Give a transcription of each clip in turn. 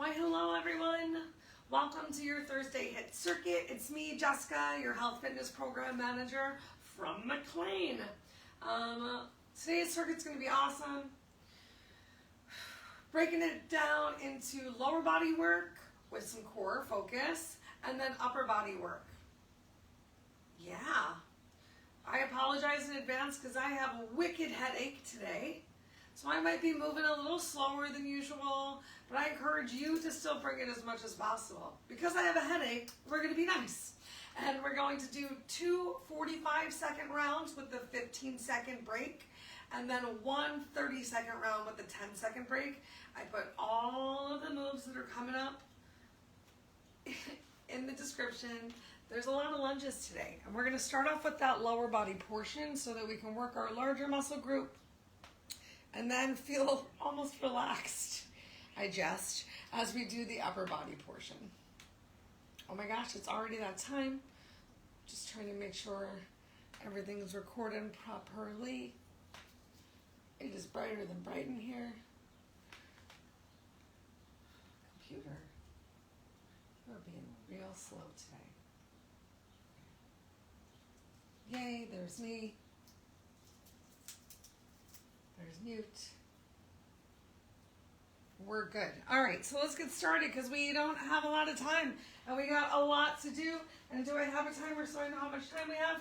Why, hello everyone. Welcome to your Thursday Hit Circuit. It's me, Jessica, your health fitness program manager from McLean. Today's circuit's going to be awesome. Breaking it down into lower body work with some core focus and then upper body work. Yeah. I apologize in advance because I have a wicked headache today. So I might be moving a little slower than usual, but I encourage you to still bring it as much as possible. Because I have a headache, we're going to be nice. And we're going to do two 45-second rounds with the 15-second break, and then one 30-second round with the 10-second break. I put all of the moves that are coming up in the description. There's a lot of lunges today, and we're going to start off with that lower body portion so that we can work our larger muscle group and then feel almost relaxed, I jest, as we do the upper body portion. Oh my gosh, it's already that time. Just trying to make sure everything is recorded properly. It is brighter than bright in here. Computer, you're being real slow today. Yay, there's me. There's mute. We're good. All right, so let's get started because we don't have a lot of time and we got a lot to do. And do I have a timer so I know how much time we have?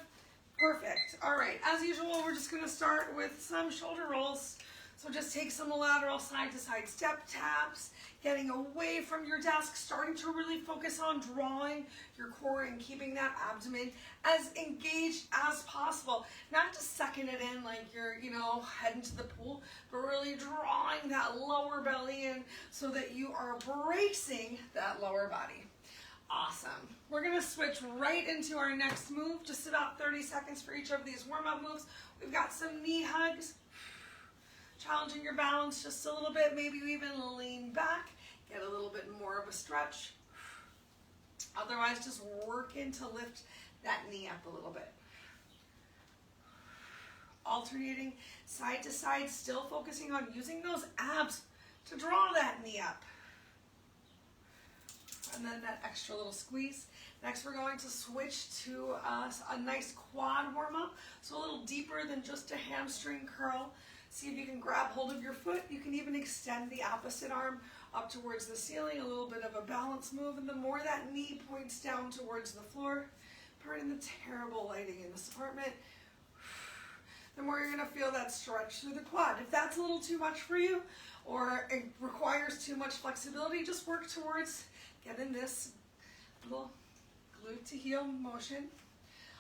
Perfect. All right, as usual, we're just going to start with some shoulder rolls. So just take some lateral side to side step taps, getting away from your desk, starting to really focus on drawing your core and keeping that abdomen as engaged as possible. Not just sucking it in like you're, heading to the pool, but really drawing that lower belly in so that you are bracing that lower body. Awesome. We're going to switch right into our next move, just about 30 seconds for each of these warm-up moves. We've got some knee hugs. Challenging your balance just a little bit, maybe you even lean back, get a little bit more of a stretch. Otherwise, just working to lift that knee up a little bit. Alternating side to side, still focusing on using those abs to draw that knee up. And then that extra little squeeze. Next, we're going to switch to a nice quad warm-up, so a little deeper than just a hamstring curl. See if you can grab hold of your foot. You can even extend the opposite arm up towards the ceiling, a little bit of a balance move. And the more that knee points down towards the floor, pardon the terrible lighting in this apartment, the more you're going to feel that stretch through the quad. If that's a little too much for you or it requires too much flexibility, just work towards getting this little glute to heel motion.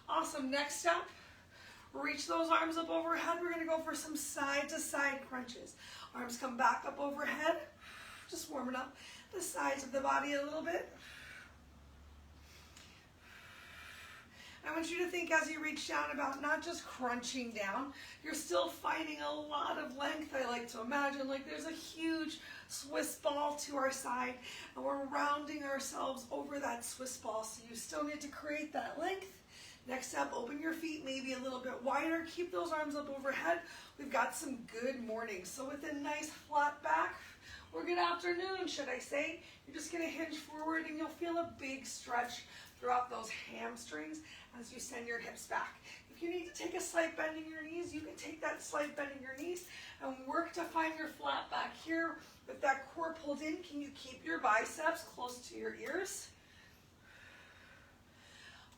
Awesome. Next up, reach those arms up overhead. We're going to go for some side-to-side crunches. Arms come back up overhead. Just warming up the sides of the body a little bit. I want you to think as you reach down about not just crunching down, you're still finding a lot of length. I like to imagine like there's a huge Swiss ball to our side and we're rounding ourselves over that Swiss ball. So you still need to create that length. Next up, open your feet maybe a little bit wider. Keep those arms up overhead. We've got some good mornings. So with a nice flat back, or good afternoon, should I say, you're just going to hinge forward and you'll feel a big stretch throughout those hamstrings as you send your hips back. If you need to take a slight bend in your knees, you can take that slight bend in your knees and work to find your flat back here. With that core pulled in, can you keep your biceps close to your ears?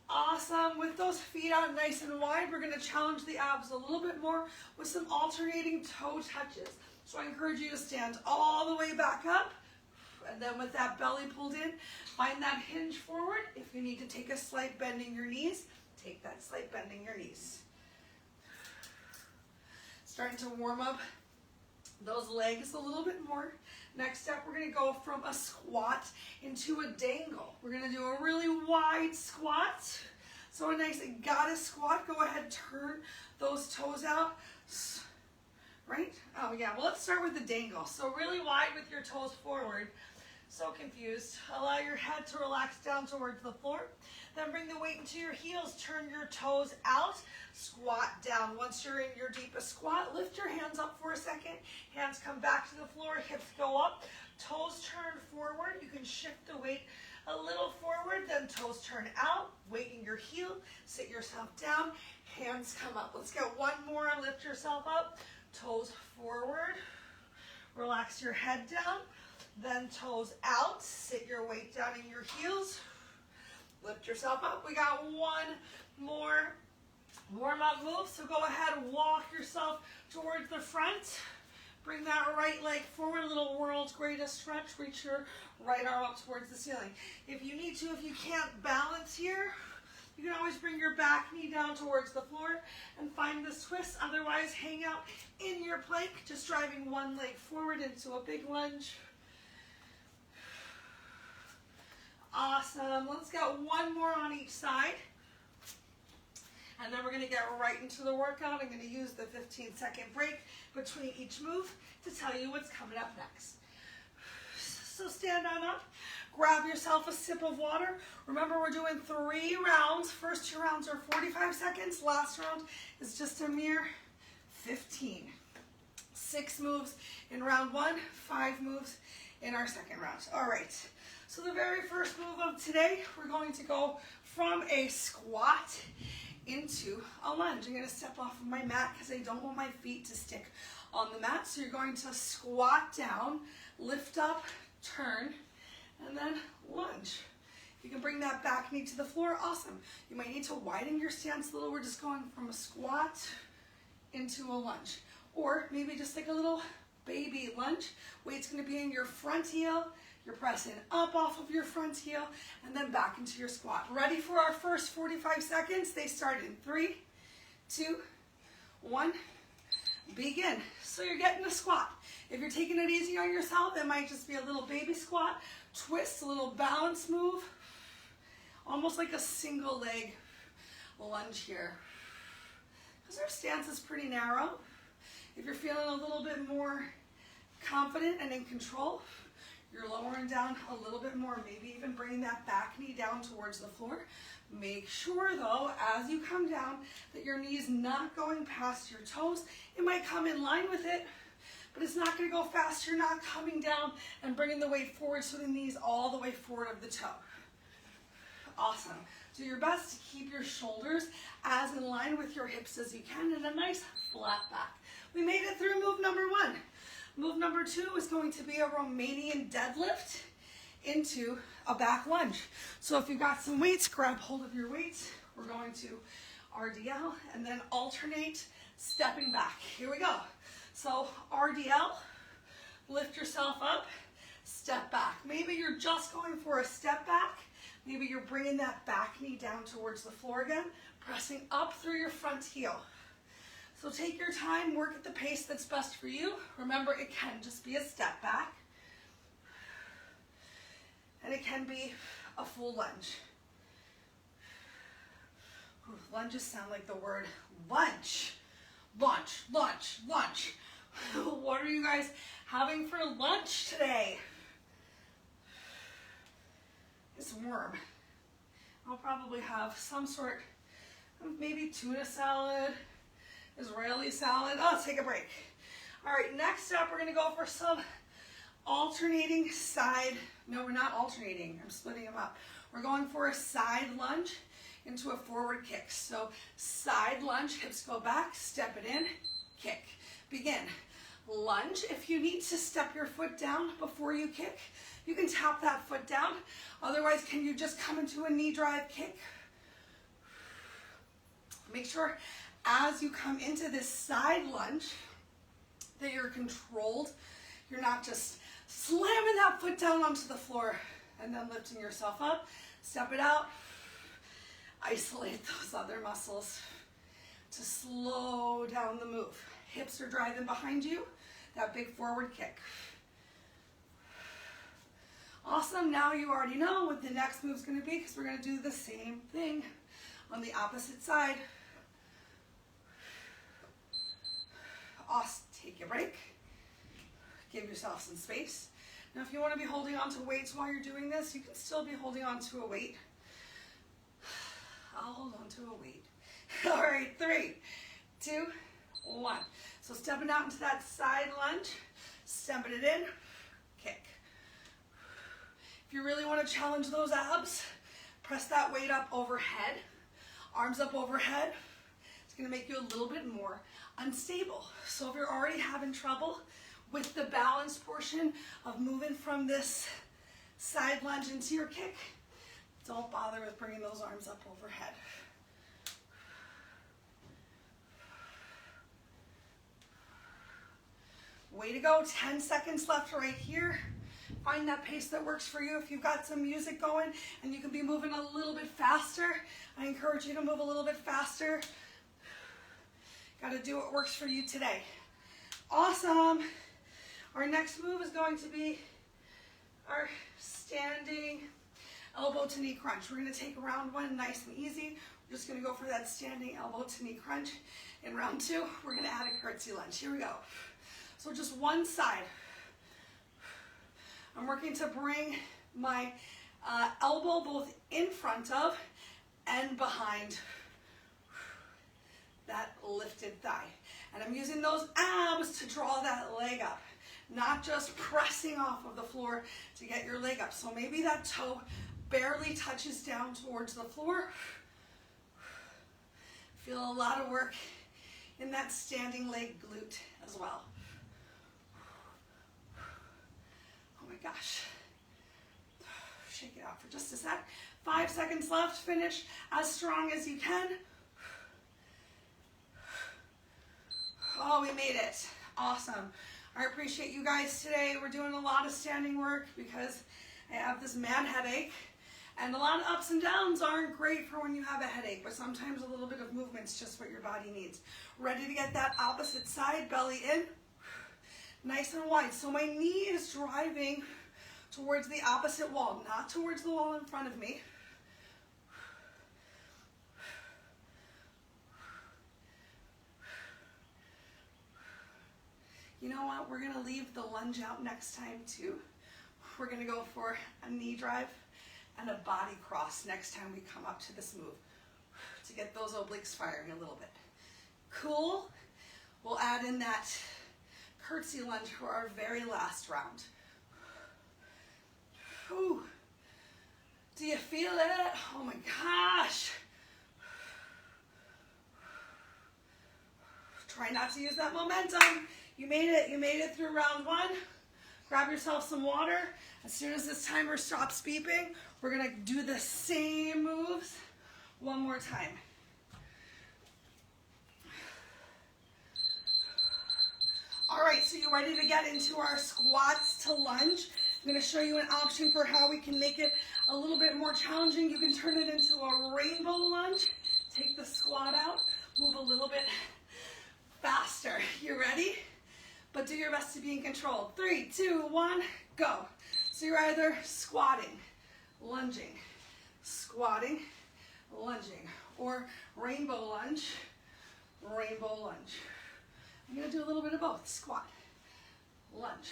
Awesome. With those feet out nice and wide, we're going to challenge the abs a little bit more with some alternating toe touches. So I encourage you to stand all the way back up. And then with that belly pulled in, find that hinge forward. If you need to take a slight bend in your knees, take that slight bend in your knees. Starting to warm up those legs a little bit more. Next up, we're going to go from a squat into a dangle. We're going to do a really wide squat. So a nice goddess squat. Go ahead, turn those toes out. Right? Oh yeah, well let's start with the dangle. So really wide with your toes forward. So confused. Allow your head to relax down towards the floor. Then bring the weight into your heels. Turn your toes out. Squat down. Once you're in your deepest squat, lift your hands up for a second. Hands come back to the floor. Hips go up. Toes turn forward. You can shift the weight a little forward. Then toes turn out. Weight in your heel. Sit yourself down. Hands come up. Let's get one more. Lift yourself up. Toes forward. Relax your head down. Then toes out. Sit your weight down in your heels. Lift yourself up. We got one more warm-up move. So go ahead and walk yourself towards the front. Bring that right leg forward. A little world's greatest stretch. Reach your right arm up towards the ceiling. If you need to, if you can't balance here, you can always bring your back knee down towards the floor and find this twist. Otherwise, hang out in your plank, just driving one leg forward into a big lunge. Awesome. Let's get one more on each side. And then we're going to get right into the workout. I'm going to use the 15-second break between each move to tell you what's coming up next. So stand on up. Grab yourself a sip of water. Remember, we're doing 3 rounds. First 2 rounds are 45 seconds. Last round is just a mere 15. 6 moves in round 1, 5 moves in our second round. All right. So the very first move of today, we're going to go from a squat into a lunge. I'm going to step off of my mat because I don't want my feet to stick on the mat. So you're going to squat down, lift up, turn, and then lunge. You can bring that back knee to the floor. Awesome. You might need to widen your stance a little. We're just going from a squat into a lunge. Or maybe just like a little baby lunge. Weight's going to be in your front heel. You're pressing up off of your front heel and then back into your squat. Ready for our first 45 seconds? They start in 3, 2, 1, begin. So you're getting a squat. If you're taking it easy on yourself, it might just be a little baby squat, twist, a little balance move, almost like a single leg lunge here. Because our stance is pretty narrow. If you're feeling a little bit more confident and in control, you're lowering down a little bit more, maybe even bringing that back knee down towards the floor. Make sure though, as you come down, that your knee's not going past your toes. It might come in line with it, but it's not going to go fast. You're not coming down and bringing the weight forward so the knee's all the way forward of the toe. Awesome. Do your best to keep your shoulders as in line with your hips as you can and a nice flat back. We made it through move number 1. Move number 2 is going to be a Romanian deadlift into a back lunge. So if you've got some weights, grab hold of your weights. We're going to RDL and then alternate stepping back. Here we go. So RDL, lift yourself up, step back. Maybe you're just going for a step back. Maybe you're bringing that back knee down towards the floor again, pressing up through your front heel. So take your time, work at the pace that's best for you. Remember, it can just be a step back. And it can be a full lunge. Ooh, lunges sound like the word lunch. Lunch, lunch, lunch. What are you guys having for lunch today? It's warm. I'll probably have some sort of maybe tuna salad, Israeli salad. Oh, let's take a break. All right, next up, we're gonna go for some alternating side. No, we're not alternating. I'm splitting them up. We're going for a side lunge into a forward kick. So side lunge, hips go back, step it in, kick. Begin. Lunge. If you need to step your foot down before you kick, you can tap that foot down. Otherwise, can you just come into a knee drive kick? Make sure as you come into this side lunge that you're controlled. You're not just slamming that foot down onto the floor and then lifting yourself up. Step it out. Isolate those other muscles to slow down the move. Hips are driving behind you. That big forward kick. Awesome. Now you already know what the next move is going to be because we're going to do the same thing on the opposite side. Awesome. Take a break. Give yourself some space. Now, if you want to be holding on to weights while you're doing this, you can still be holding on to a weight. I'll hold on to a weight. All right, 3, 2, 1. So stepping out into that side lunge, stepping it in, kick. If you really want to challenge those abs, press that weight up overhead, arms up overhead. It's going to make you a little bit more unstable. So if you're already having trouble with the balance portion of moving from this side lunge into your kick, don't bother with bringing those arms up overhead. Way to go, 10 seconds left right here. Find that pace that works for you. If you've got some music going and you can be moving a little bit faster, I encourage you to move a little bit faster. Got to do what works for you today. Awesome. Our next move is going to be our standing elbow to knee crunch. We're going to take round 1 nice and easy. We're just going to go for that standing elbow to knee crunch. In round 2, we're going to add a curtsy lunge. Here we go. So just one side. I'm working to bring my elbow both in front of and behind that lifted thigh. And I'm using those abs to draw that leg up, not just pressing off of the floor to get your leg up. So maybe that toe barely touches down towards the floor. Feel a lot of work in that standing leg glute as well. Oh my gosh. Shake it out for just a sec. 5 seconds left. Finish as strong as you can. Oh, we made it. Awesome. I appreciate you guys today. We're doing a lot of standing work because I have this mad headache. And a lot of ups and downs aren't great for when you have a headache, but sometimes a little bit of movement's just what your body needs. Ready to get that opposite side, belly in. Nice and wide. So my knee is driving towards the opposite wall, not towards the wall in front of me. You know what? We're going to leave the lunge out next time too. We're going to go for a knee drive and a body cross next time we come up to this move to get those obliques firing a little bit. Cool. We'll add in that curtsy lunge for our very last round. Whew. Do you feel it? Oh my gosh. Try not to use that momentum. You made it. You made it through round 1. Grab yourself some water. As soon as this timer stops beeping, we're going to do the same moves one more time. All right, so you're ready to get into our squats to lunge. I'm going to show you an option for how we can make it a little bit more challenging. You can turn it into a rainbow lunge. Take the squat out, move a little bit faster. You ready? But do your best to be in control. 3, 2, 1, go. So you're either squatting, lunging, or rainbow lunge, rainbow lunge. I'm going to do a little bit of both. Squat, lunge,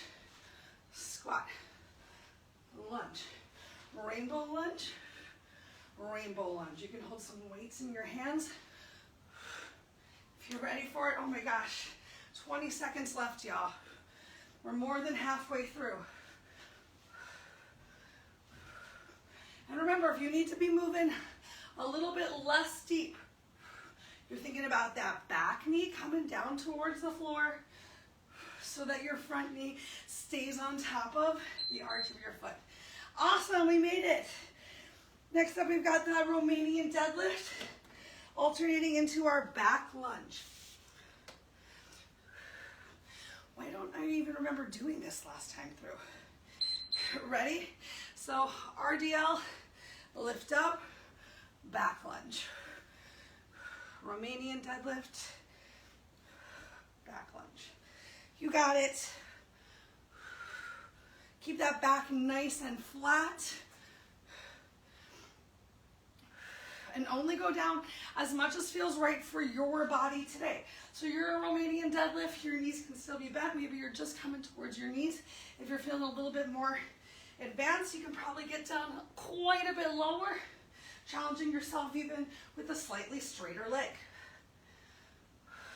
squat, lunge, rainbow lunge, rainbow lunge. You can hold some weights in your hands. If you're ready for it, oh my gosh, 20 seconds left, y'all. We're more than halfway through. And remember, if you need to be moving a little bit less deep, you're thinking about that back knee coming down towards the floor so that your front knee stays on top of the arch of your foot. Awesome, we made it. Next up, we've got that Romanian deadlift, alternating into our back lunge. Why don't I even remember doing this last time through? Ready? So RDL, lift up, back lunge. Romanian deadlift, back lunge. You got it. Keep that back nice and flat. and only go down as much as feels right for your body today. So you're a Romanian deadlift, your knees can still be bent. Maybe you're just coming towards your knees. If you're feeling a little bit more advanced, you can probably get down quite a bit lower, challenging yourself even with a slightly straighter leg.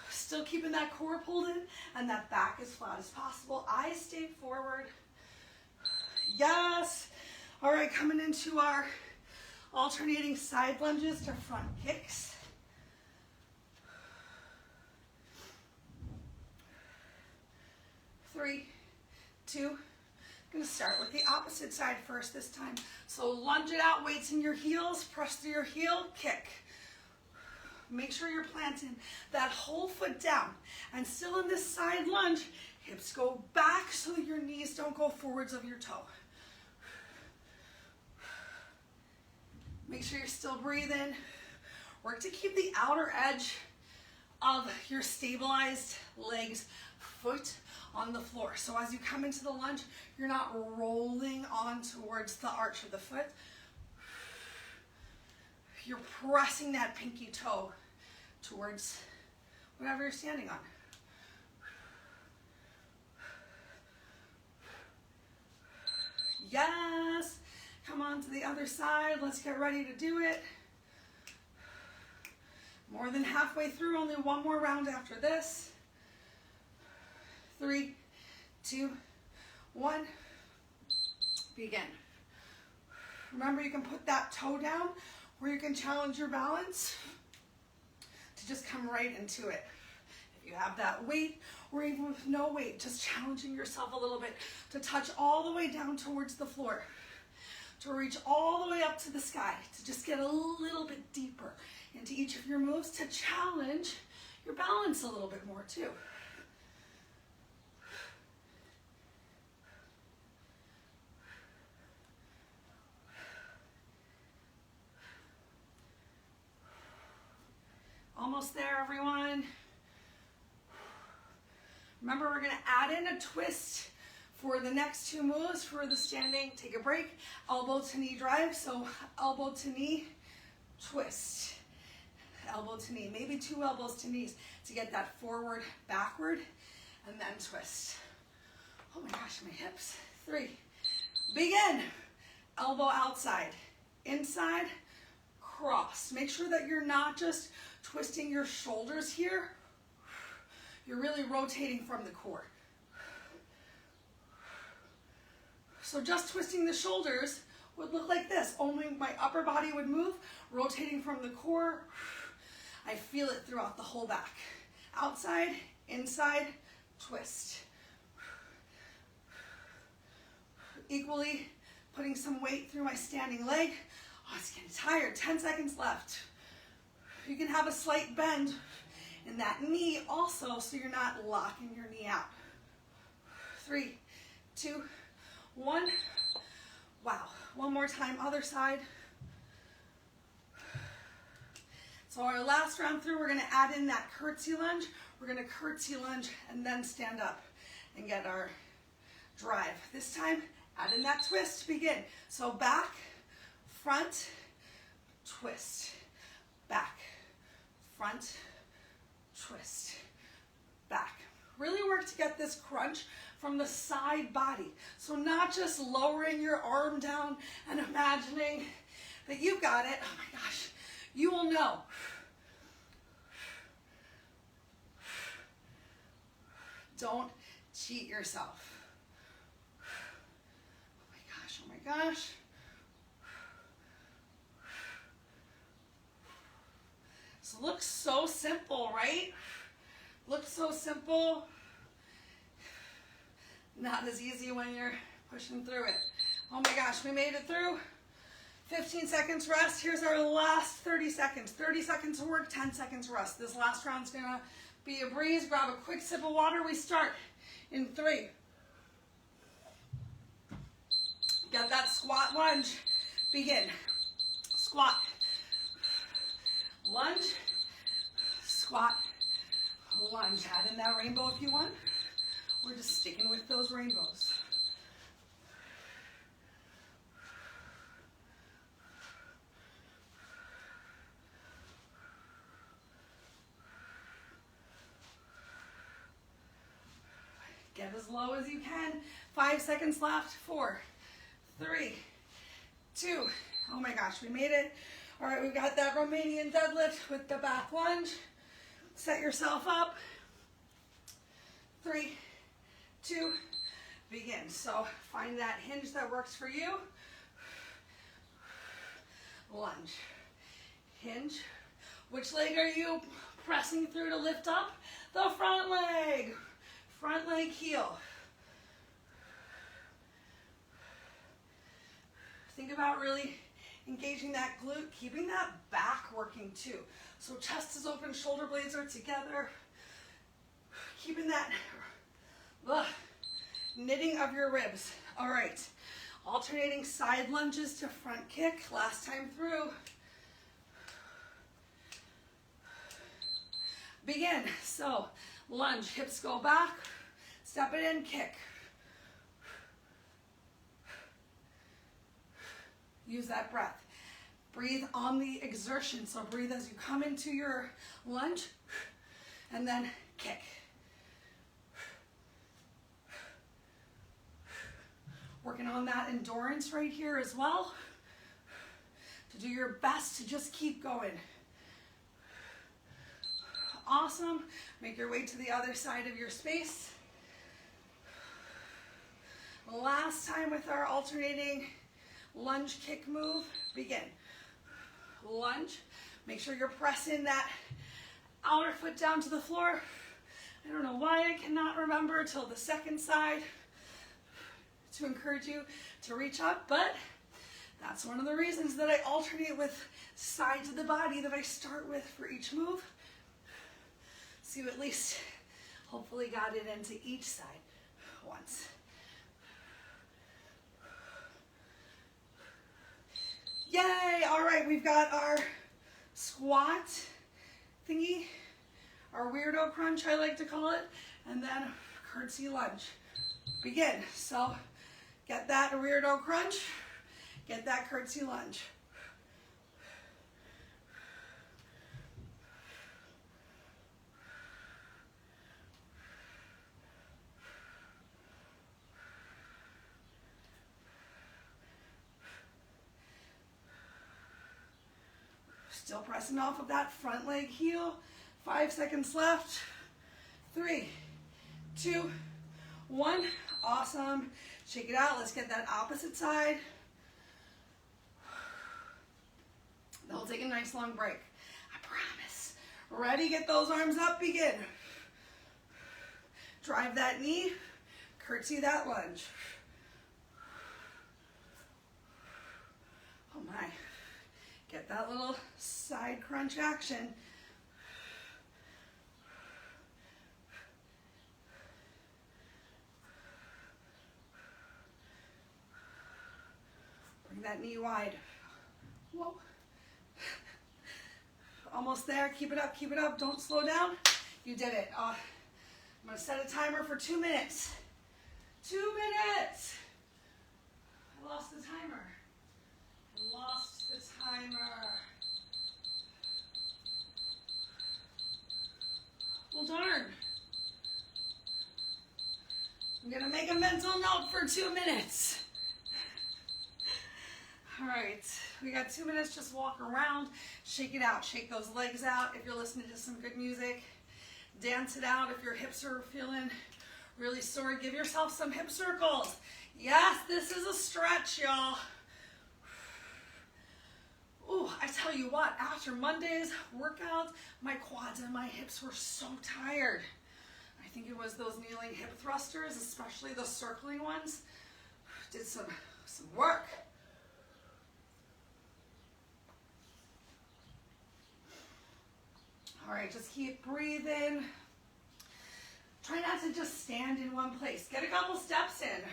Still keeping that core pulled in and that back as flat as possible. Eyes stay forward. Yes. All right, coming into our alternating side lunges to front kicks. Three, two. Going to start with the opposite side first this time. So lunge it out, weights in your heels, press through your heel, kick. Make sure you're planting that whole foot down. And still in this side lunge, hips go back so that your knees don't go forwards of your toe. Make sure you're still breathing. Work to keep the outer edge of your stabilized legs, foot on the floor. So as you come into the lunge, you're not rolling on towards the arch of the foot. You're pressing that pinky toe towards whatever you're standing on. Yes. Come on to the other side. Let's get ready to do it. More than halfway through, only one more round after this. 3, 2, 1. Begin. Remember, you can put that toe down or you can challenge your balance to just come right into it. If you have that weight or even with no weight, just challenging yourself a little bit to touch all the way down towards the floor, to reach all the way up to the sky, to just get a little bit deeper into each of your moves, to challenge your balance a little bit more too. Almost there, everyone. Remember, we're going to add in a twist for the next two moves for the standing. Take a break. Elbow to knee drive. So elbow to knee, twist. Elbow to knee. Maybe 2 elbows to knees to get that forward, backward, and then twist. Oh my gosh, my hips. 3. Begin. Elbow outside. Inside. Cross. Make sure that you're not just twisting your shoulders here. You're really rotating from the core. So just twisting the shoulders would look like this. Only my upper body would move, rotating from the core. I feel it throughout the whole back. Outside, inside, twist. Equally putting some weight through my standing leg. Oh, it's getting tired. 10 seconds left. You can have a slight bend in that knee also, so you're not locking your knee out. 3, 2, 1. Wow. One more time, other side. So our last round through, we're going to add in that curtsy lunge. We're going to curtsy lunge and then stand up and get our drive. This time, add in that twist. Begin. So back, front, twist. Back, front, twist, back. Really work to get this crunch from the side body. So not just lowering your arm down and imagining that you've got it. Oh my gosh, you will know. Don't cheat yourself. Oh my gosh, oh my gosh. So looks so simple, right? Looks so simple. Not as easy when you're pushing through it. Oh my gosh, we made it through. 15 seconds rest. Here's our last 30 seconds. 30 seconds of work, 10 seconds rest. This last round's gonna be a breeze. Grab a quick sip of water. We start in 3. Get that squat lunge. Begin. Squat. Lunge. Squat. Lunge. Add in that rainbow if you want. We're just sticking with those rainbows. Get as low as you can. 5 seconds left. 4, 3, 2. Oh my gosh, we made it. All right, we've got that Romanian deadlift with the back lunge. Set yourself up. 3, 2, begin. So find that hinge that works for you. Lunge, hinge. Which leg are you pressing through to lift up? The front leg heel. Think about really engaging that glute, keeping that back working too. So chest is open, shoulder blades are together. Keeping that knitting of your ribs. All right, alternating side lunges to front kick. Last time through. Begin. So lunge, hips go back, step it in, kick. Use that breath. Breathe on the exertion. So breathe as you come into your lunge and then kick. Working on that endurance right here as well. To do your best to just keep going. Awesome. Make your way to the other side of your space. Last time with our alternating lunge kick move. Begin. Lunge. Make sure you're pressing that outer foot down to the floor. I don't know why I cannot remember till the second side to encourage you to reach up, but that's one of the reasons that I alternate with sides of the body that I start with for each move. So you at least hopefully got it into each side once. Yay! All right, we've got our squat thingy, our weirdo crunch I like to call it, and then curtsy lunge. Begin. So get that weirdo crunch, get that curtsy lunge. Still pressing off of that front leg heel. 5 seconds left. 3, 2, 1. Awesome. Shake it out. Let's get that opposite side. Then we'll take a nice long break. I promise. Ready? Get those arms up. Begin. Drive that knee. Curtsy that lunge. Oh my. Get that little side crunch action. Bring that knee wide. Whoa. Almost there. Keep it up, keep it up. Don't slow down. You did it. I'm going to set a timer for 2 minutes. 2 minutes. I lost the timer. I lost the timer. Well, darn. I'm going to make a mental note for 2 minutes. All right, we got 2 minutes. Just walk around, shake it out, shake those legs out. If you're listening to some good music, dance it out. If your hips are feeling really sore, give yourself some hip circles. Yes, this is a stretch, y'all. Ooh, I tell you what, after Monday's workout, my quads and my hips were so tired. I think it was those kneeling hip thrusters, especially the circling ones. Did some work. All right, just keep breathing. Try not to just stand in one place. Get a couple steps in.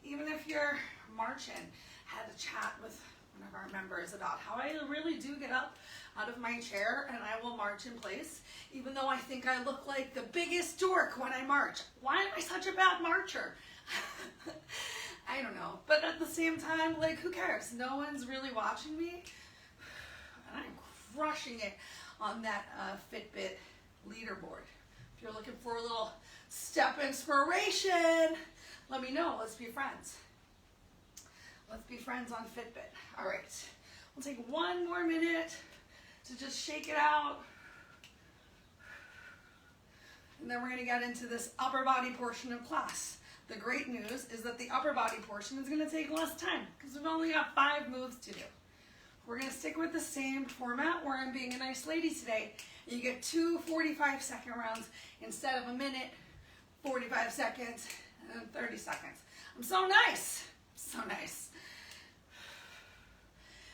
Even if you're marching. Had a chat with one of our members about how I really do get up out of my chair and I will march in place, even though I think I look like the biggest dork when I march. Why am I such a bad marcher? I don't know. But at the same time, like, who cares? No one's really watching me. And I'm crushing it on that Fitbit leaderboard. If you're looking for a little Step inspiration. Let me know. Let's be friends. Let's be friends on Fitbit. All right. We'll take one more minute to just shake it out. And then we're going to get into this upper body portion of class. The great news is that the upper body portion is going to take less time because we've only got 5 moves to do. We're going to stick with the same format where I'm being a nice lady today. You get 2 45-second rounds instead of a minute, 45 seconds, and then 30 seconds. I'm so nice. So nice.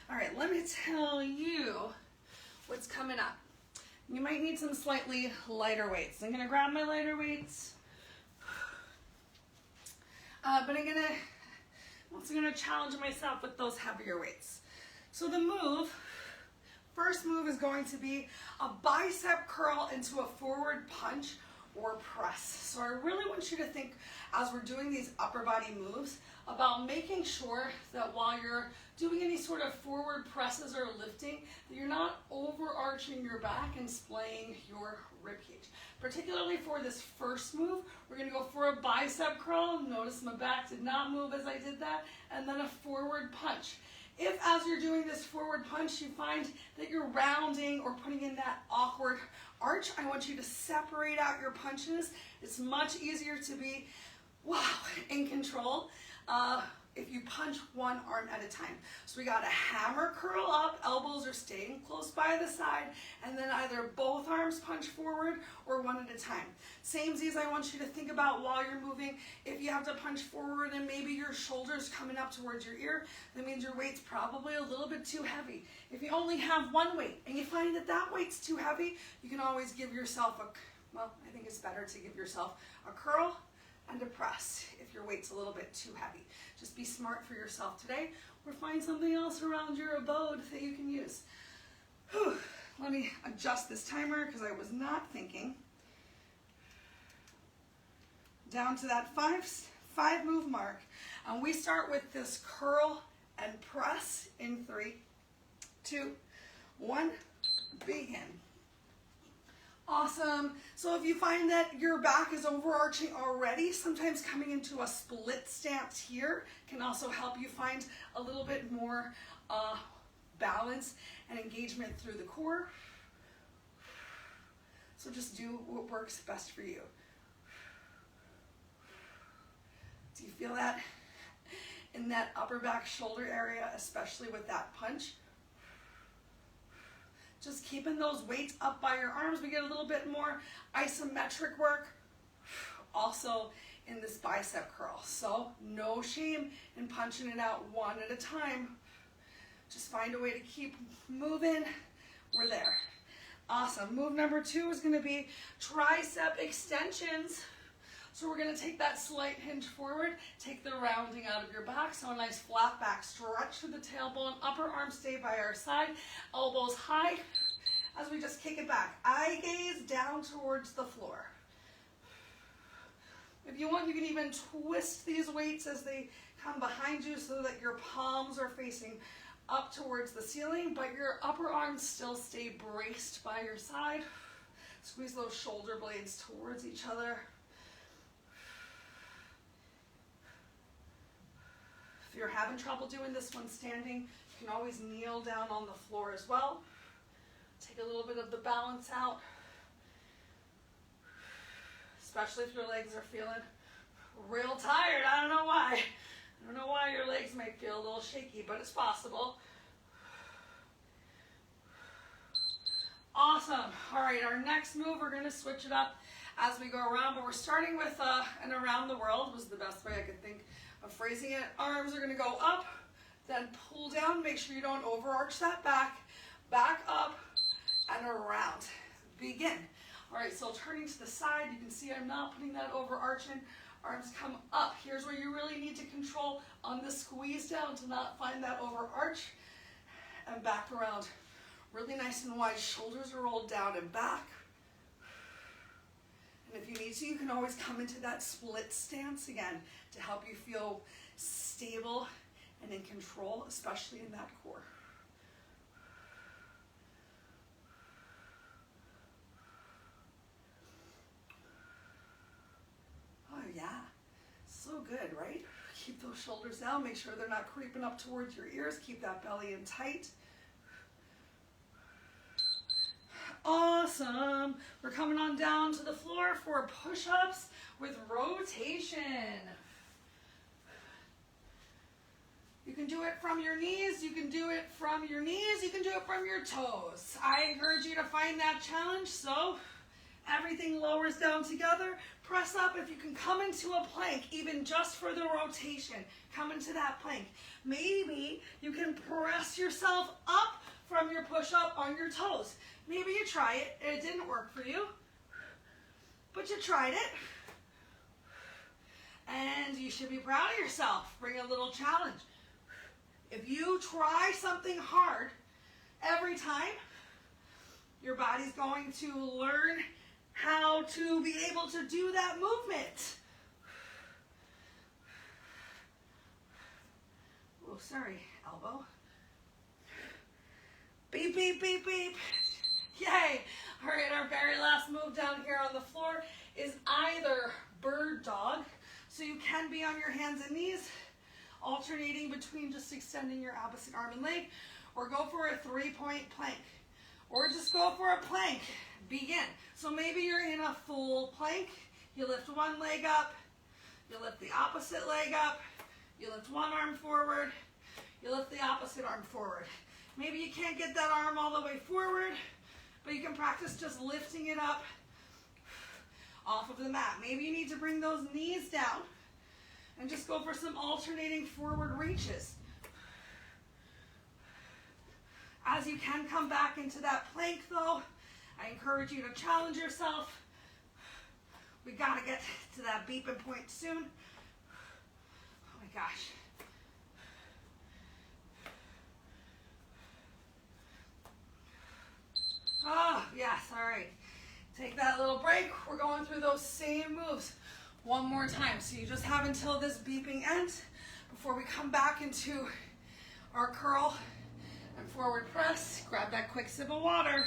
All right, let me tell you what's coming up. You might need some slightly lighter weights. I'm going to grab my lighter weights. But I'm also going to challenge myself with those heavier weights. So the first move is going to be a bicep curl into a forward punch or press. So I really want you to think, as we're doing these upper body moves, about making sure that while you're doing any sort of forward presses or lifting, that you're not overarching your back and splaying your ribcage. Particularly for this first move, we're going to go for a bicep curl. Notice my back did not move as I did that. And then a forward punch. If as you're doing this forward punch, you find that you're rounding or putting in that awkward arch, I want you to separate out your punches. It's much easier to be, in control if you punch one arm at a time. So we got a hammer curl up, elbows are staying close by the side, and then either both arms punch forward or one at a time. Samesies, I want you to think about while you're moving, if you have to punch forward and maybe your shoulder's coming up towards your ear, that means your weight's probably a little bit too heavy. If you only have one weight and you find that that weight's too heavy, you can always give yourself I think it's better to give yourself a curl and a press if your weight's a little bit too heavy. Just be smart for yourself today, or find something else around your abode that you can use. Let me adjust this timer because I was not thinking. Down to that five move mark. And we start with this curl and press in 3, 2, 1, begin. Awesome. So if you find that your back is overarching already, sometimes coming into a split stance here can also help you find a little bit more balance and engagement through the core. So just do what works best for you. Do you feel that in that upper back shoulder area, especially with that punch? Just keeping those weights up by your arms. We get a little bit more isometric work also in this bicep curl. So no shame in punching it out one at a time. Just find a way to keep moving. We're there. Awesome. Move number 2 is going to be tricep extensions. So we're going to take that slight hinge forward, take the rounding out of your back, so a nice flat back stretch through the tailbone, upper arms stay by our side, elbows high as we just kick it back. Eye gaze down towards the floor. If you want, you can even twist these weights as they come behind you so that your palms are facing up towards the ceiling, but your upper arms still stay braced by your side. Squeeze those shoulder blades towards each other. If you're having trouble doing this one standing, you can always kneel down on the floor as well. Take a little bit of the balance out, especially if your legs are feeling real tired. I don't know why. I don't know why your legs might feel a little shaky, but it's possible. Awesome. All right, our next move, we're going to switch it up as we go around, but we're starting with an around the world was the best way I could think of phrasing it. Arms are going to go up, then pull down. Make sure you don't overarch that back. Back up and around. Begin. All right, so turning to the side, you can see I'm not putting that overarching. Arms come up. Here's where you really need to control on the squeeze down to not find that overarch. And back around. Really nice and wide. Shoulders are rolled down and back. And if you need to, you can always come into that split stance again to help you feel stable and in control, especially in that core. those shoulders down. Make sure they're not creeping up towards your ears. Keep that belly in tight. Awesome. We're coming on down to the floor for push-ups with rotation. You can do it from your knees. You can do it from your knees. You can do it from your toes. I encourage you to find that challenge. So everything lowers down together. Press up. If you can come into a plank, even just for the rotation, come into that plank. Maybe you can press yourself up from your push-up on your toes. Maybe you try it and it didn't work for you, but you tried it. And you should be proud of yourself. Bring a little challenge. If you try something hard every time, your body's going to learn how to be able to do that movement. Oh, sorry, elbow. Beep, beep, beep, beep. Yay. All right, our very last move down here on the floor is either bird dog. So you can be on your hands and knees, alternating between just extending your opposite arm and leg, or go for a 3-point plank, or just go for a plank. Begin. So maybe you're in a full plank. You lift one leg up, you lift the opposite leg up, you lift one arm forward, you lift the opposite arm forward. Maybe you can't get that arm all the way forward, but you can practice just lifting it up off of the mat. Maybe you need to bring those knees down and just go for some alternating forward reaches. As you can come back into that plank though, I encourage you to challenge yourself. We gotta get to that beeping point soon. Oh my gosh. Oh, yes, all right. Take that little break. We're going through those same moves one more time. So you just have until this beeping ends before we come back into our curl and forward press. Grab that quick sip of water.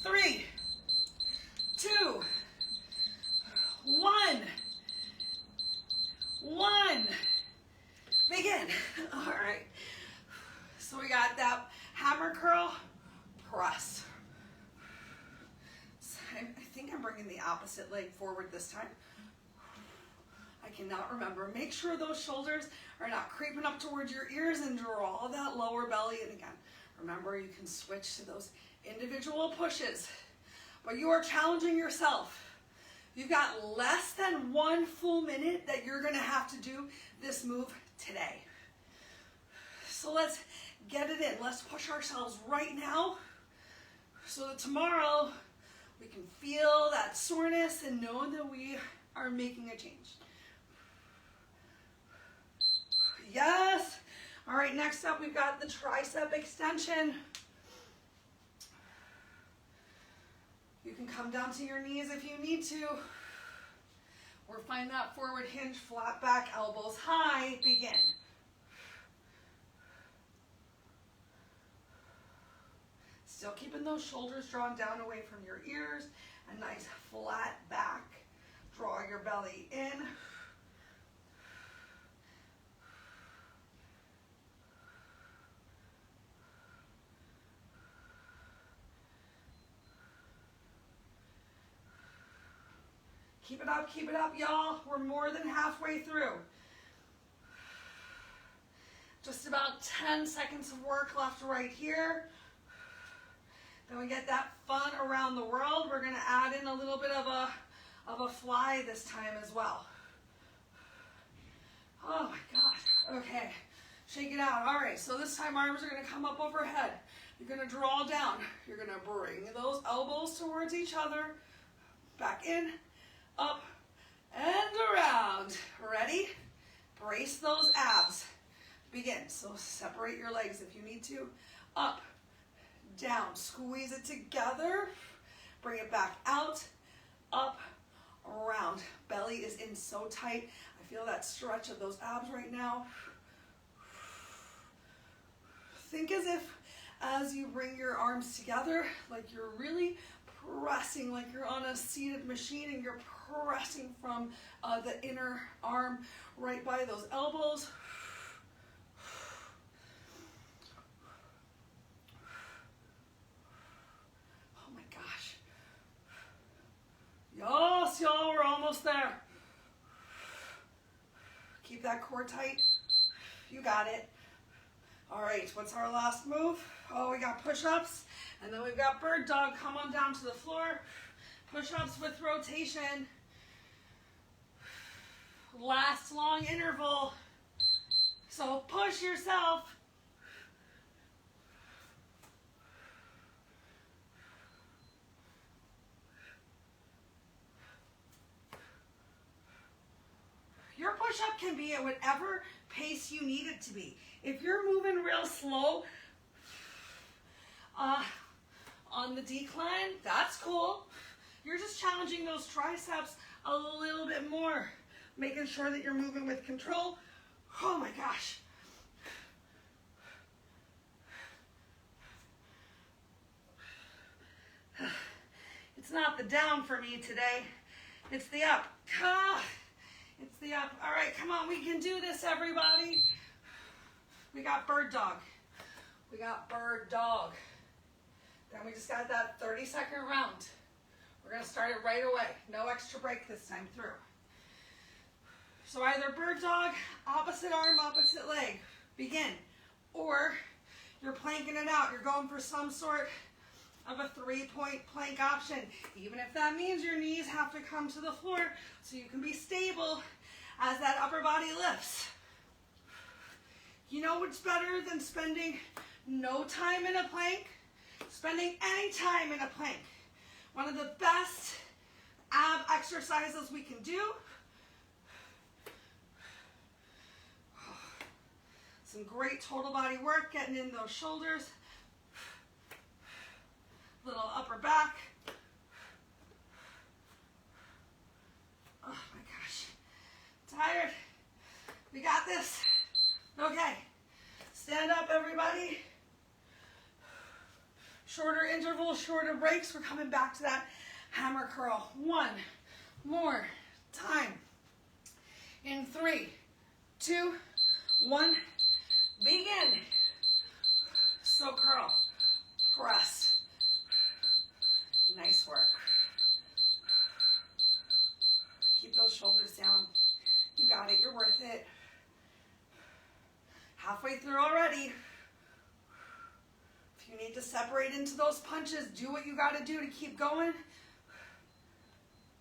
Three, two, one. Begin. All right. So we got that hammer curl, press. So I think I'm bringing the opposite leg forward this time. I cannot remember. Make sure those shoulders are not creeping up towards your ears and draw that lower belly in again. Remember, you can switch to those individual pushes, but you are challenging yourself. You've got less than 1 full minute that you're gonna have to do this move today. So let's get it in. Let's push ourselves right now so that tomorrow we can feel that soreness and know that we are making a change. Yes. All right, next up we've got the tricep extension. You can come down to your knees if you need to, or find that forward hinge, flat back, elbows high, begin. Still keeping those shoulders drawn down away from your ears, a nice flat back. Draw your belly in. Keep it up, y'all. We're more than halfway through. Just about 10 seconds of work left right here. Then we get that fun around the world. We're gonna add in a little bit of a fly this time as well. Oh my gosh, okay. Shake it out. All right, so this time arms are gonna come up overhead. You're gonna draw down. You're gonna bring those elbows towards each other. Back in, up, and around. Ready? Brace those abs. Begin. So separate your legs if you need to. Up, down. Squeeze it together. Bring it back out, up, around. Belly is in so tight. I feel that stretch of those abs right now. Think as you bring your arms together, like you're really pressing like you're on a seated machine, and you're pressing from the inner arm right by those elbows. Oh my gosh. Yes, y'all, we're almost there. Keep that core tight. You got it. All right, what's our last move? Oh, we got push-ups, and then we've got bird dog. Come on down to the floor. Push-ups with rotation. Last long interval. So push yourself. Your push-up can be at whatever pace you need it to be. If you're moving real slow on the decline, that's cool. You're just challenging those triceps a little bit more, making sure that you're moving with control. Oh my gosh. It's not the down for me today. It's the up. It's the up. All right, come on. We can do this, everybody. We got bird dog. We got bird dog. Then we just got that 30-second round. We're going to start it right away. No extra break this time through. So either bird dog, opposite arm, opposite leg. Begin. Or you're planking it out. You're going for some sort of a 3-point plank option, even if that means your knees have to come to the floor so you can be stable as that upper body lifts. You know what's better than spending no time in a plank? Spending any time in a plank. One of the best ab exercises we can do. Some great total body work, getting in those shoulders. Little upper back. Oh my gosh. Tired. We got this. Okay. Stand up, everybody. Shorter intervals, shorter breaks. We're coming back to that hammer curl. One more time. In 3, 2, 1. Begin. So curl. Press. Nice work. Keep those shoulders down. You got it. You're worth it. Halfway through already. If you need to separate into those punches, do what you got to do to keep going.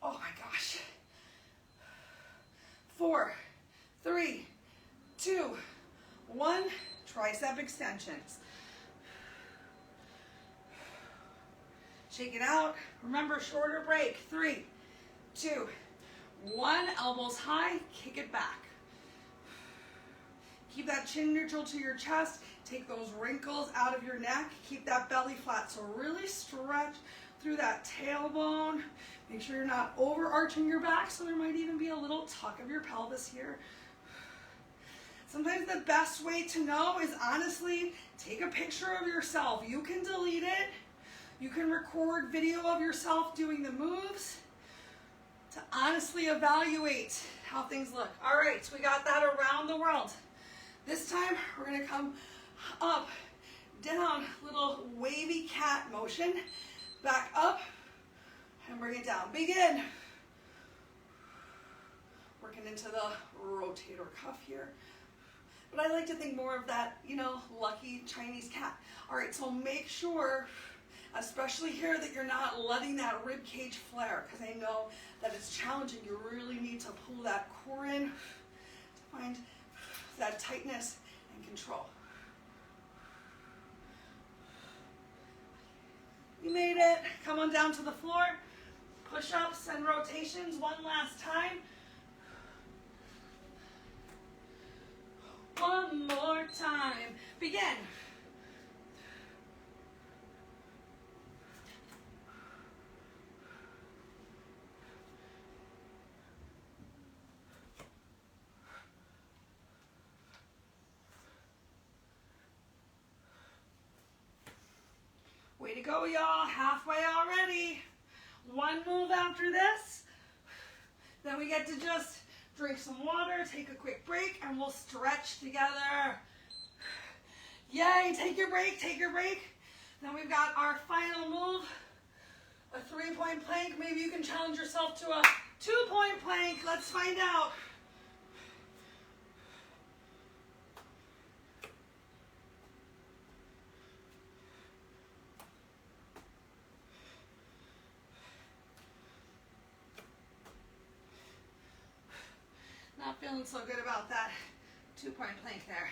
Oh my gosh. 4, 3, 2, 1. Tricep extensions. Shake it out. Remember, shorter break. 3, 2, 1. Elbows high. Kick it back. Keep that chin neutral to your chest. Take those wrinkles out of your neck. Keep that belly flat. So really stretch through that tailbone. Make sure you're not overarching your back, so there might even be a little tuck of your pelvis here. Sometimes the best way to know is honestly, take a picture of yourself. You can delete it. You can record video of yourself doing the moves to honestly evaluate how things look. All right, so we got that around the world. This time, we're gonna come up, down, little wavy cat motion, back up, and bring it down. Begin. Working into the rotator cuff here. But I like to think more of that, you know, lucky Chinese cat. All right, so make sure, especially here, that you're not letting that rib cage flare, because I know that it's challenging. You really need to pull that core in to find that tightness and control. You made it. Come on down to the floor. Push-ups and rotations one last time. One more time. Begin. Way to go, y'all. Halfway already. One move after this. Then we get to just drink some water, take a quick break, and we'll stretch together. Yay, take your break, take your break. Then we've got our final move, a 3-point plank. Maybe you can challenge yourself to a 2-point plank. Let's find out. Not feeling so good about that 2-point plank there.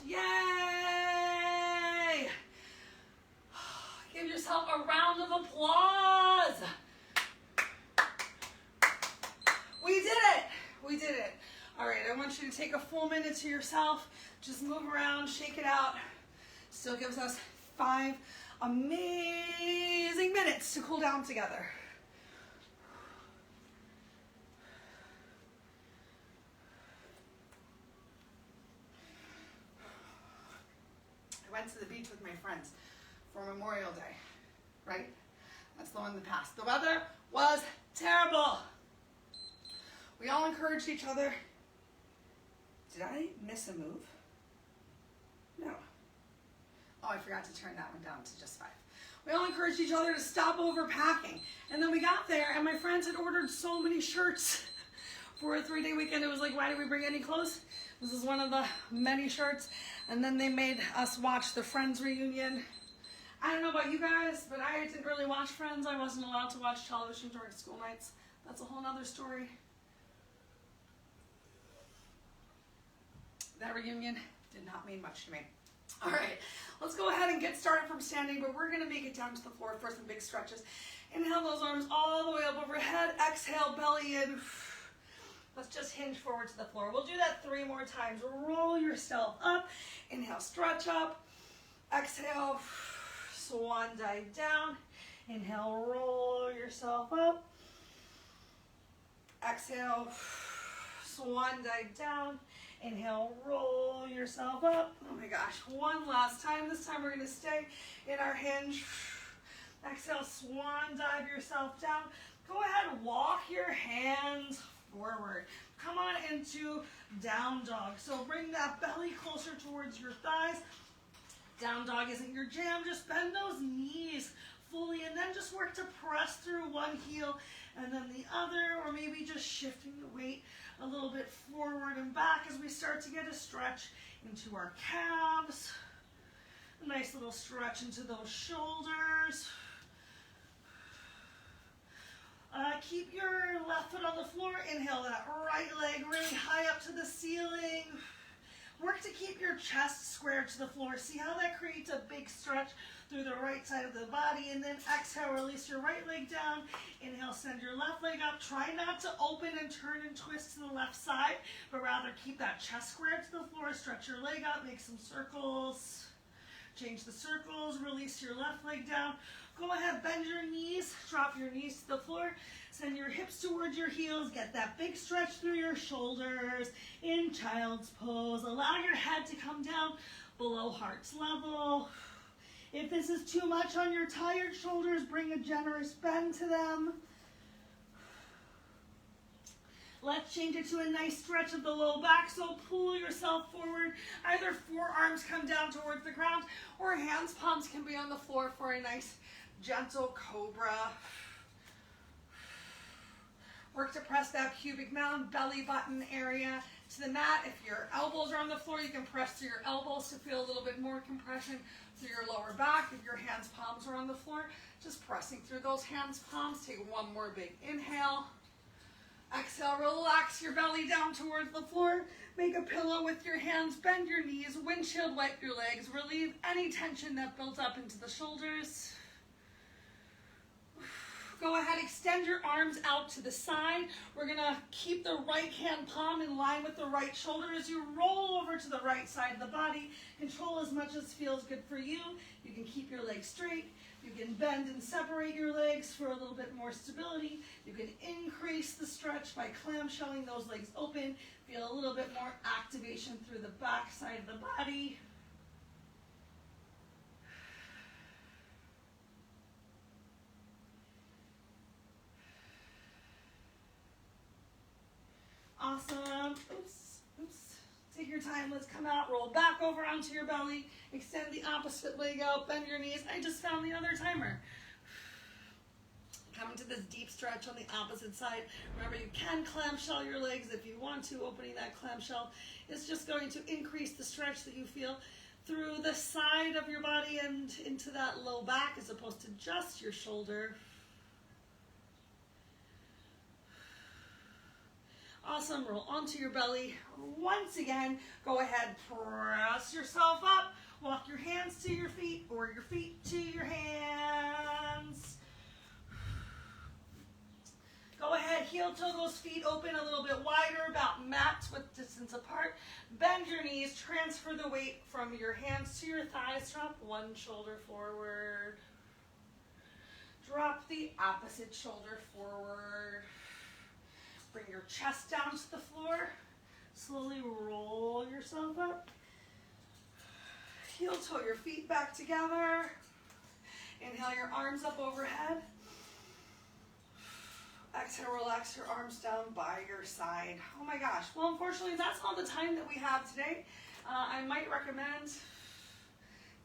Yay! Give yourself a round of applause. We did it. We did it. All right, I want you to take a full minute to yourself. Just move around, shake it out. Still gives us 5 amazing minutes to cool down together. I went to the beach with my friends for Memorial Day, right? That's the one in the past. The weather was terrible. We all encouraged each other. Did I miss a move? No. Oh, I forgot to turn that one down to just 5. We all encouraged each other to stop overpacking. And then we got there, and my friends had ordered so many shirts for a 3-day weekend. It was like, why did we bring any clothes? This is one of the many shirts. And then they made us watch the Friends reunion. I don't know about you guys, but I didn't really watch Friends. I wasn't allowed to watch television during school nights. That's a whole nother story. That reunion did not mean much to me. All right, let's go ahead and get started from standing, but we're gonna make it down to the floor for some big stretches. Inhale those arms all the way up overhead. Exhale, belly in. Let's just hinge forward to the floor. We'll do that 3 more times. Roll yourself up. Inhale, stretch up. Exhale, swan dive down. Inhale, roll yourself up. Exhale, swan dive down. Inhale, roll yourself up. Oh my gosh, one last time. This time we're gonna stay in our hinge. Exhale, swan dive yourself down. Go ahead and walk your hands forward. Come on into down dog. So bring that belly closer towards your thighs. Down dog isn't your jam. Just bend those knees fully and then just work to press through one heel and then the other, or maybe just shifting the weight a little bit forward and back as we start to get a stretch into our calves. A nice little stretch into those shoulders. Keep your left foot on the floor. Inhale that right leg really high up to the ceiling. Work to keep your chest squared to the floor. See how that creates a big stretch through the right side of the body. And then exhale, release your right leg down. Inhale, send your left leg up. Try not to open and turn and twist to the left side, but rather keep that chest squared to the floor. Stretch your leg up, make some circles. Change the circles, release your left leg down. Go ahead, bend your knees, drop your knees to the floor. Send your hips towards your heels. Get that big stretch through your shoulders in child's pose. Allow your head to come down below heart's level. If this is too much on your tired shoulders, bring a generous bend to them. Let's change it to a nice stretch of the low back. So pull yourself forward. Either forearms come down towards the ground or hands, palms can be on the floor for a nice gentle cobra. Work to press that pubic mound, belly button area to the mat. If your elbows are on the floor, you can press through your elbows to feel a little bit more compression through your lower back. If your hands, palms are on the floor, just pressing through those hands, palms. Take one more big inhale. Exhale, relax your belly down towards the floor. Make a pillow with your hands, bend your knees, windshield wipe your legs. Relieve any tension that built up into the shoulders. Go ahead, extend your arms out to the side. We're gonna keep the right hand palm in line with the right shoulder as you roll over to the right side of the body. Control as much as feels good for you. You can keep your legs straight. You can bend and separate your legs for a little bit more stability. You can increase the stretch by clamshelling those legs open. Feel a little bit more activation through the back side of the body. Awesome. Oops. Take your time. Let's come out. Roll back over onto your belly. Extend the opposite leg out. Bend your knees. I just found the other timer. Come into this deep stretch on the opposite side. Remember, you can clamshell your legs if you want to. Opening that clamshell is just going to increase the stretch that you feel through the side of your body and into that low back as opposed to just your shoulder. Awesome. Roll onto your belly. Once again, go ahead, press yourself up. Walk your hands to your feet or your feet to your hands. Go ahead, heel toe those feet open a little bit wider, about mat width distance apart. Bend your knees, transfer the weight from your hands to your thighs. Drop one shoulder forward. Drop the opposite shoulder forward. Bring your chest down to the floor. Slowly roll yourself up. Heel toe your feet back together. Inhale your arms up overhead. Exhale, relax your arms down by your side. Oh my gosh. Well, unfortunately, that's all the time that we have today. I might recommend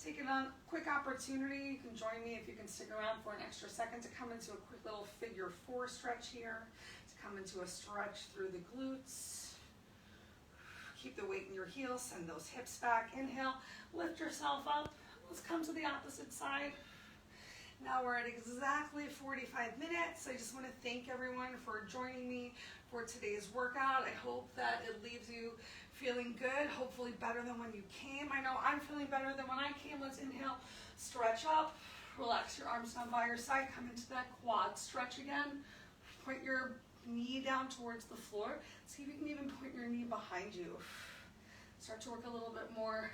taking a quick opportunity. You can join me if you can stick around for an extra second to come into a quick little figure 4 stretch here. To come into a stretch through the glutes. Keep the weight in your heels. Send those hips back. Inhale. Lift yourself up. Let's come to the opposite side. Now we're at exactly 45 minutes. I just want to thank everyone for joining me for today's workout. I hope that it leaves you feeling good, hopefully better than when you came. I know I'm feeling better than when I came. Let's inhale, stretch up, relax your arms down by your side, come into that quad stretch again. Point your knee down towards the floor. See if you can even point your knee behind you. Start to work a little bit more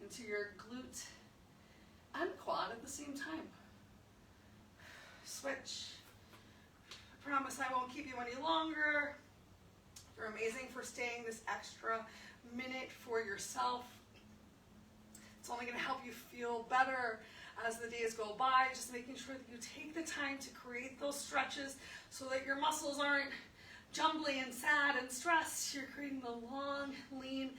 into your glute and quad at the same time. Switch. I promise I won't keep you any longer. You're amazing for staying this extra minute for yourself. It's only going to help you feel better as the days go by, just making sure that you take the time to create those stretches so that your muscles aren't jumbly and sad and stressed. You're creating the long, lean,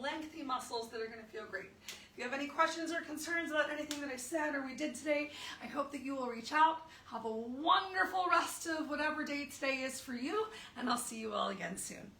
lengthy muscles that are going to feel great. If you have any questions or concerns about anything that I said or we did today, I hope that you will reach out. Have a wonderful rest of whatever day today is for you, and I'll see you all again soon.